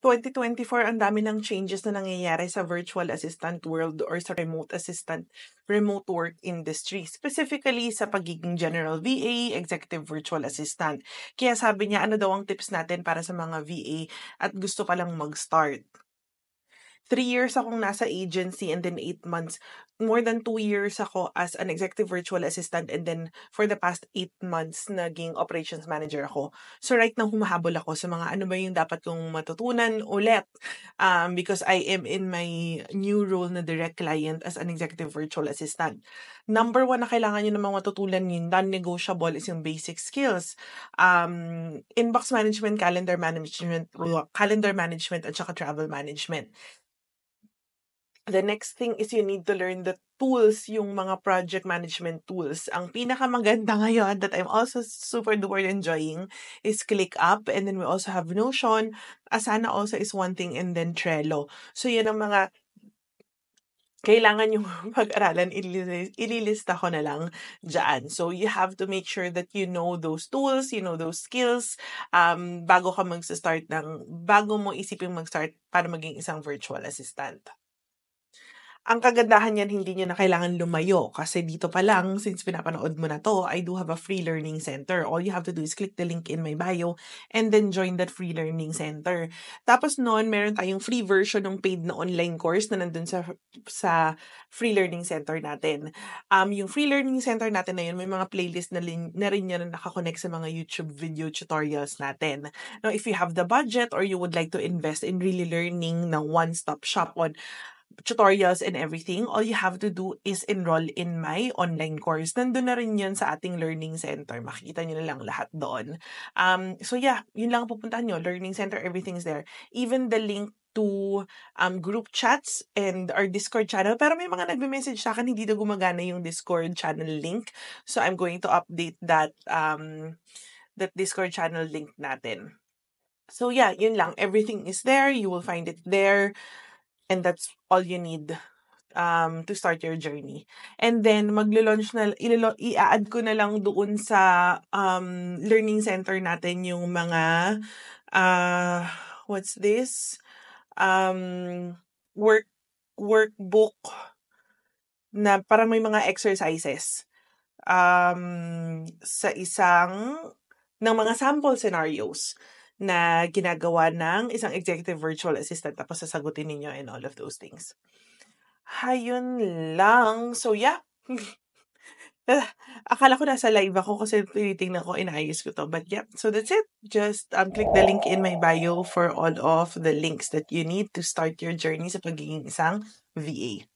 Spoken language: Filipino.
2024 ang dami ng changes na nangyayari sa virtual assistant world or sa remote work industry. Specifically sa pagiging general VA, executive virtual assistant. Kaya sabi niya, ano daw ang tips natin para sa mga VA at gusto pa lang mag-start. 3 years akong nasa agency and then 8 months. More than 2 years ako as an executive virtual assistant and then for the past 8 months, naging operations manager ako. So right now, humahabol ako sa mga ano ba yung dapat kong matutunan ulit because I am in my new role na direct client as an executive virtual assistant. Number one na kailangan nyo namang matutunan yung non-negotiable is yung basic skills. Inbox management, calendar management, at saka travel management. The next thing is you need to learn the tools, yung mga project management tools. Ang pinakamaganda ngayon that I'm also super duper enjoying is ClickUp, and then we also have Notion. Asana also is one thing, and then Trello. So yan ang mga kailangan yung pag-aralan, ililista ko na lang dyan. So you have to make sure that you know those tools, you know those skills, bago mo isipin mag-start para maging isang virtual assistant. Ang kagandahan niyan, hindi niyo na kailangan lumayo kasi dito pa lang, since pinapanood mo na to, I do have a free learning center. All you have to do is click the link in my bio and then join that free learning center. Tapos noon, meron tayong free version ng paid na online course na nandun sa free learning center natin. Yung free learning center natin na yun, may mga playlist na rin yan na nakakonect sa mga YouTube video tutorials natin. Now, if you have the budget or you would like to invest in really learning ng one-stop shop on tutorials and everything, all you have to do is enroll in my online course. Nandun na rin yun sa ating learning center. Makikita nyo na lang lahat doon. So yeah, yun lang ang pupuntahan nyo. Learning center, everything's there. Even the link to group chats and our Discord channel. Pero may mga nagme-message sa akin, hindi na gumagana yung Discord channel link. So I'm going to update that Discord channel link natin. So yeah, yun lang. Everything is there. You will find it there. And that's all you need to start your journey. And then maglo-launch na i-add ko na lang doon sa learning center natin yung mga what's this? Workbook na parang may mga exercises sa ng mga sample scenarios na ginagawa ng isang executive virtual assistant, tapos sasagutin ninyo and all of those things. Ayun lang. So yeah. Akala ko nasa live ako kasi tinitingnan ko, inaayos ko to. But yeah, so that's it. Just click the link in my bio for all of the links that you need to start your journey sa pagiging isang VA.